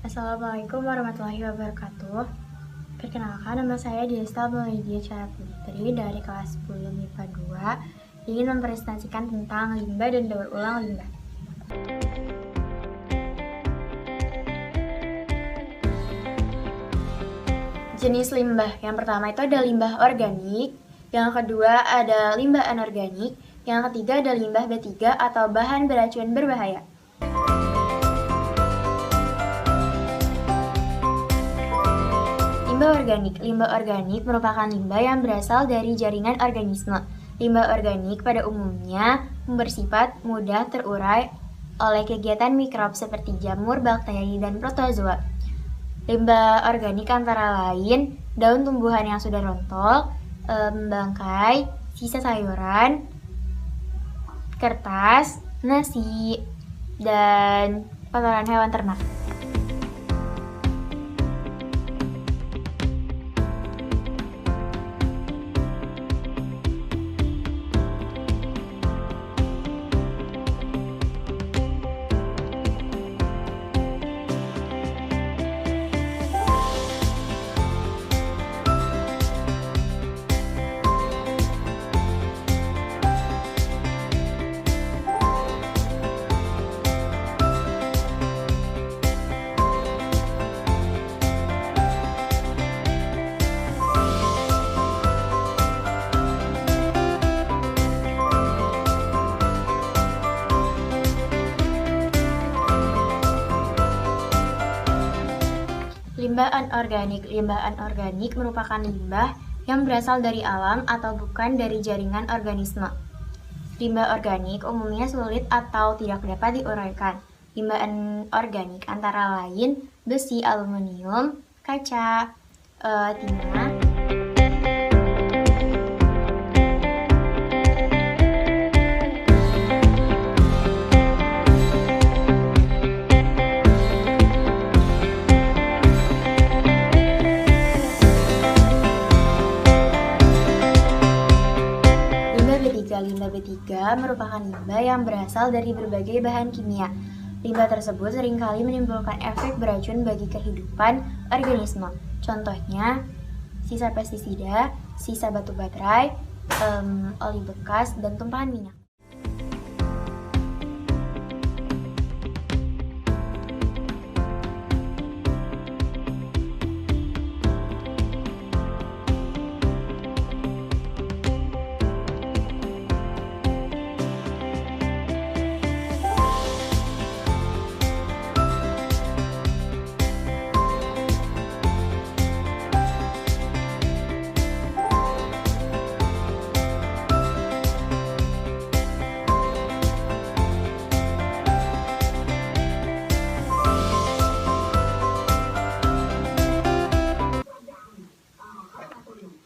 Assalamualaikum warahmatullahi wabarakatuh. Perkenalkan, nama saya Desta Maulidia Cara Putri dari kelas 10 MIPA 2 ingin mempresentasikan tentang limbah dan daur ulang limbah. Jenis limbah yang pertama itu ada limbah organik, yang kedua ada limbah anorganik, yang ketiga ada limbah B3 atau bahan beracun berbahaya. Limbah organik merupakan limbah yang berasal dari jaringan organisme. Limbah organik pada umumnya bersifat mudah terurai oleh kegiatan mikrop seperti jamur, bakteri, dan protozoa. Limbah organik antara lain daun tumbuhan yang sudah rontok, bangkai, sisa sayuran, kertas, nasi, dan kotoran hewan ternak. Limbah anorganik merupakan limbah yang berasal dari alam atau bukan dari jaringan organisme. Limbah organik umumnya sulit atau tidak dapat diuraikan. Limbah anorganik antara lain besi, aluminium, kaca, timah, Limbah B3 merupakan limbah yang berasal dari berbagai bahan kimia. Limbah tersebut seringkali menimbulkan efek beracun bagi kehidupan organisme. Contohnya, sisa pestisida, sisa batu baterai, oli bekas, dan tumpahan minyak.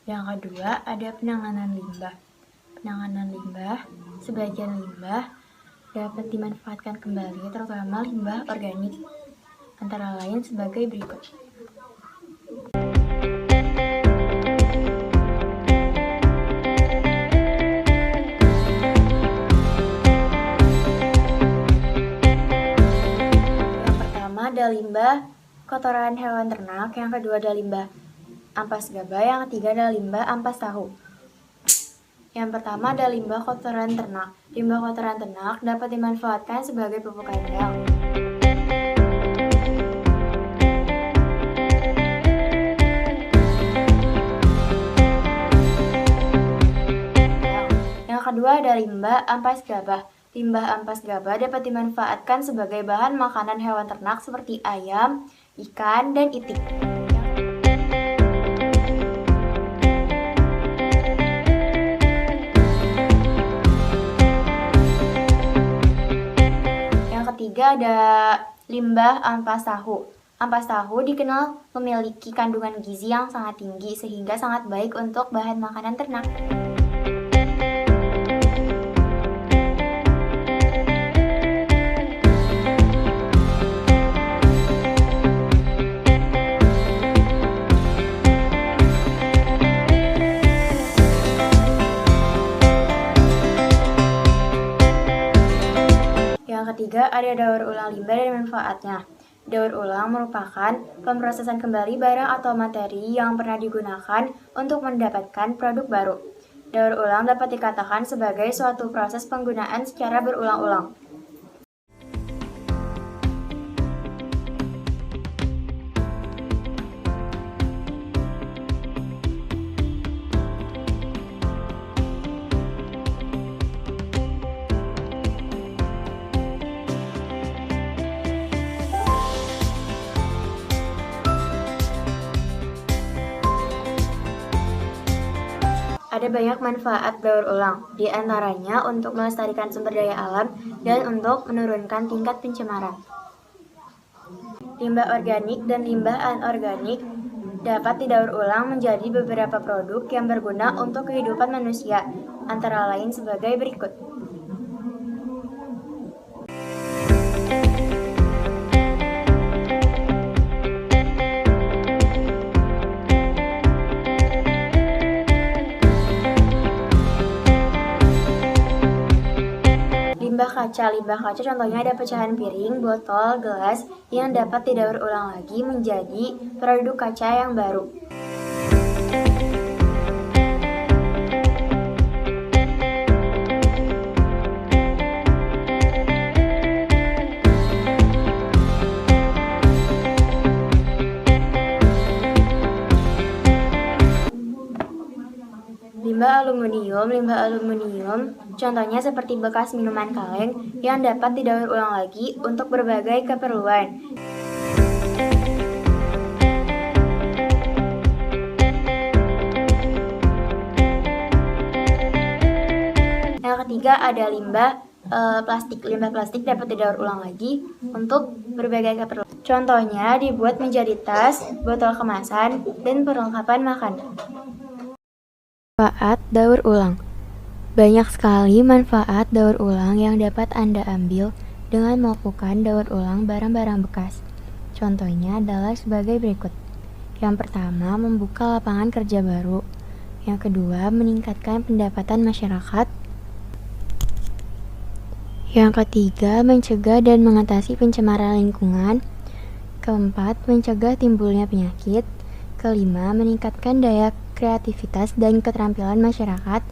Yang kedua, ada penanganan limbah. Penanganan limbah, sebagian limbah dapat dimanfaatkan kembali, terutama limbah organik, antara lain sebagai berikut. Yang pertama ada limbah kotoran hewan ternak, yang kedua ada limbah ampas gabah, yang ketiga adalah limbah ampas tahu. Yang pertama ada limbah kotoran ternak. Limbah kotoran ternak dapat dimanfaatkan sebagai pupuk kandang. Yang kedua ada limbah ampas gabah. Limbah ampas gabah dapat dimanfaatkan sebagai bahan makanan hewan ternak seperti ayam, ikan, dan itik. Ketiga ada limbah ampas tahu. Ampas tahu dikenal memiliki kandungan gizi yang sangat tinggi sehingga sangat baik untuk bahan makanan ternak. Yang ketiga, ada daur ulang limbah dan manfaatnya. Daur ulang merupakan pemrosesan kembali barang atau materi yang pernah digunakan untuk mendapatkan produk baru. Daur ulang dapat dikatakan sebagai suatu proses penggunaan secara berulang-ulang. Ada banyak manfaat daur ulang, di antaranya untuk melestarikan sumber daya alam dan untuk menurunkan tingkat pencemaran. Limbah organik dan limbah anorganik dapat didaur ulang menjadi beberapa produk yang berguna untuk kehidupan manusia, antara lain sebagai berikut. Limbah kaca contohnya ada pecahan piring, botol, gelas yang dapat didaur ulang lagi menjadi produk kaca yang baru. Limbah aluminium contohnya seperti bekas minuman kaleng yang dapat didaur ulang lagi untuk berbagai keperluan. Yang ketiga ada limbah plastik. Limbah plastik dapat didaur ulang lagi untuk berbagai keperluan. Contohnya dibuat menjadi tas, botol kemasan, dan perlengkapan makan. Manfaat daur ulang. Banyak sekali manfaat daur ulang yang dapat Anda ambil dengan melakukan daur ulang barang-barang bekas. Contohnya adalah sebagai berikut. Yang pertama, membuka lapangan kerja baru. Yang kedua, meningkatkan pendapatan masyarakat. Yang ketiga, mencegah dan mengatasi pencemaran lingkungan. Keempat, mencegah timbulnya penyakit. Kelima, meningkatkan daya kreativitas dan keterampilan masyarakat.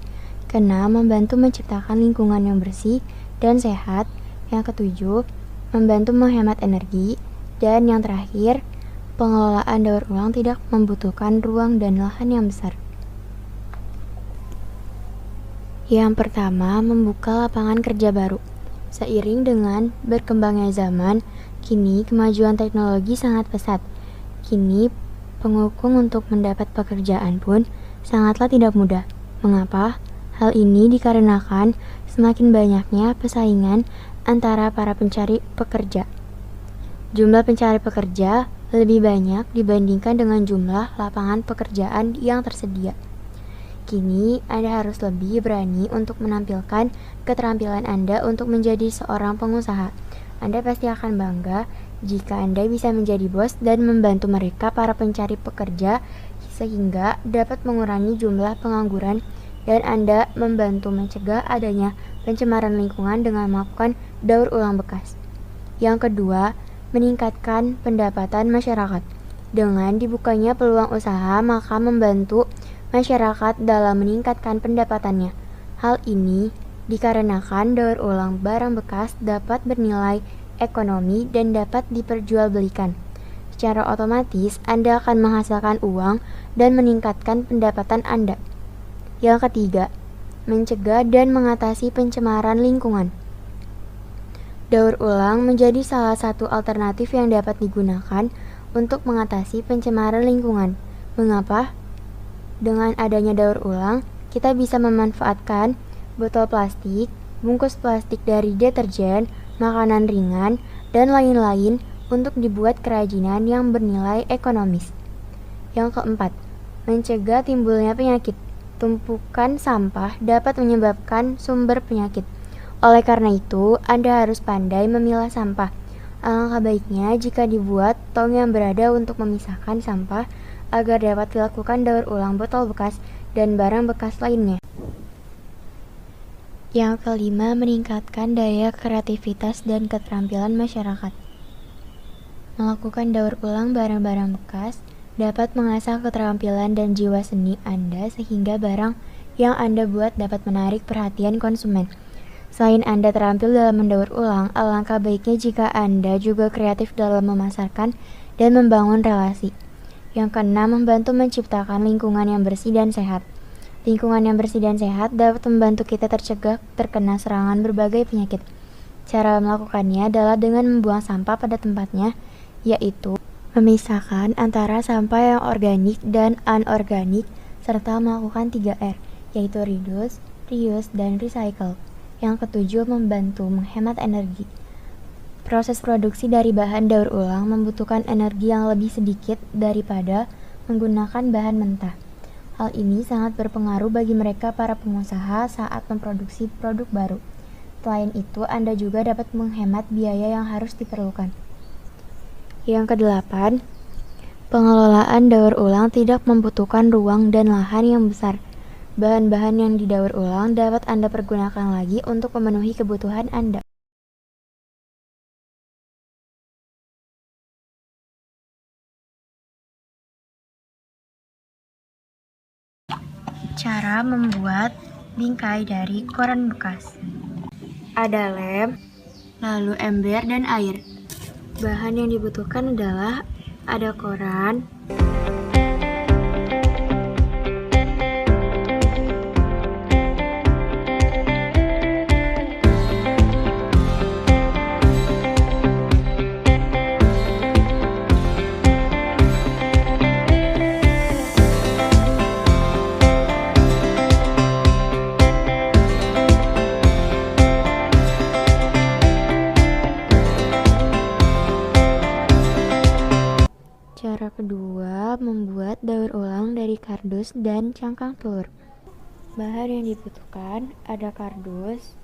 Keenam, membantu menciptakan lingkungan yang bersih dan sehat. Yang ketujuh, membantu menghemat energi. Dan yang terakhir, pengelolaan daur ulang tidak membutuhkan ruang dan lahan yang besar. Yang pertama, membuka lapangan kerja baru. Seiring dengan berkembangnya zaman, kini kemajuan teknologi sangat pesat. Kini, pengukung untuk mendapat pekerjaan pun sangatlah tidak mudah. Mengapa? Hal ini dikarenakan semakin banyaknya persaingan antara para pencari pekerja. Jumlah pencari pekerja lebih banyak dibandingkan dengan jumlah lapangan pekerjaan yang tersedia. Kini, Anda harus lebih berani untuk menampilkan keterampilan Anda untuk menjadi seorang pengusaha. Anda pasti akan bangga jika Anda bisa menjadi bos dan membantu mereka para pencari pekerja sehingga dapat mengurangi jumlah pengangguran dan Anda membantu mencegah adanya pencemaran lingkungan dengan melakukan daur ulang bekas. Yang kedua, meningkatkan pendapatan masyarakat. Dengan dibukanya peluang usaha, maka membantu masyarakat dalam meningkatkan pendapatannya. Hal ini dikarenakan daur ulang barang bekas dapat bernilai ekonomi dan dapat diperjualbelikan. Secara otomatis, Anda akan menghasilkan uang dan meningkatkan pendapatan Anda. Yang ketiga, mencegah dan mengatasi pencemaran lingkungan. Daur ulang menjadi salah satu alternatif yang dapat digunakan untuk mengatasi pencemaran lingkungan. Mengapa? Dengan adanya daur ulang, kita bisa memanfaatkan botol plastik, bungkus plastik dari deterjen, makanan ringan, dan lain-lain untuk dibuat kerajinan yang bernilai ekonomis. Yang keempat, mencegah timbulnya penyakit. Tumpukan sampah dapat menyebabkan sumber penyakit. Oleh karena itu, Anda harus pandai memilah sampah. Alangkah baiknya jika dibuat tong yang berada untuk memisahkan sampah agar dapat dilakukan daur ulang botol bekas dan barang bekas lainnya. Yang kelima, meningkatkan daya kreativitas dan keterampilan masyarakat. Melakukan daur ulang barang-barang bekas dapat mengasah keterampilan dan jiwa seni Anda sehingga barang yang Anda buat dapat menarik perhatian konsumen. Selain Anda terampil dalam mendaur ulang, alangkah baiknya jika Anda juga kreatif dalam memasarkan dan membangun relasi. Yang keenam, membantu menciptakan lingkungan yang bersih dan sehat. Lingkungan yang bersih dan sehat dapat membantu kita tercegah terkena serangan berbagai penyakit. Cara melakukannya adalah dengan membuang sampah pada tempatnya, yaitu memisahkan antara sampah yang organik dan anorganik, serta melakukan 3R, yaitu reduce, reuse, dan recycle. Yang ketujuh, membantu menghemat energi. Proses produksi dari bahan daur ulang membutuhkan energi yang lebih sedikit daripada menggunakan bahan mentah. Hal ini sangat berpengaruh bagi mereka para pengusaha saat memproduksi produk baru. Selain itu, Anda juga dapat menghemat biaya yang harus diperlukan. Yang kedelapan, pengelolaan daur ulang tidak membutuhkan ruang dan lahan yang besar. Bahan-bahan yang didaur ulang dapat Anda pergunakan lagi untuk memenuhi kebutuhan Anda. Cara membuat bingkai dari koran bekas. Ada lem, lalu ember dan air. Bahan yang dibutuhkan adalah ada koran, Cara kedua, membuat daur ulang dari kardus dan cangkang telur. Bahan yang dibutuhkan ada kardus,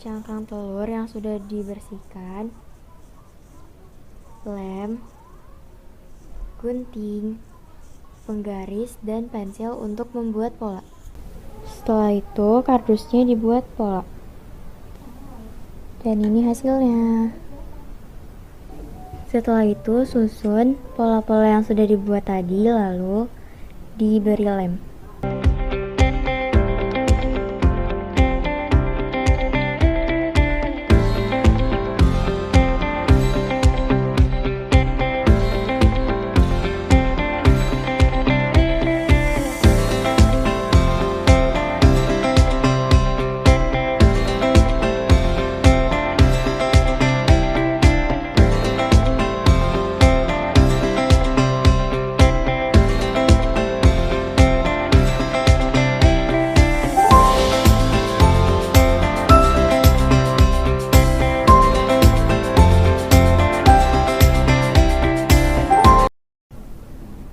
cangkang telur yang sudah dibersihkan, lem, gunting, penggaris, dan pensil untuk membuat pola. Setelah itu, kardusnya dibuat pola. Dan ini hasilnya. Setelah itu, susun pola-pola yang sudah dibuat tadi, lalu diberi lem.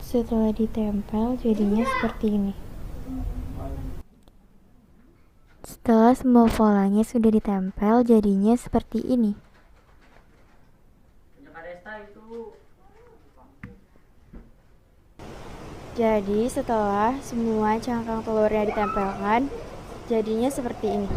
Setelah ditempel, jadinya seperti ini. Setelah semua polanya sudah ditempel, jadinya seperti ini. Jadi setelah semua cangkang telurnya ditempelkan, jadinya seperti ini.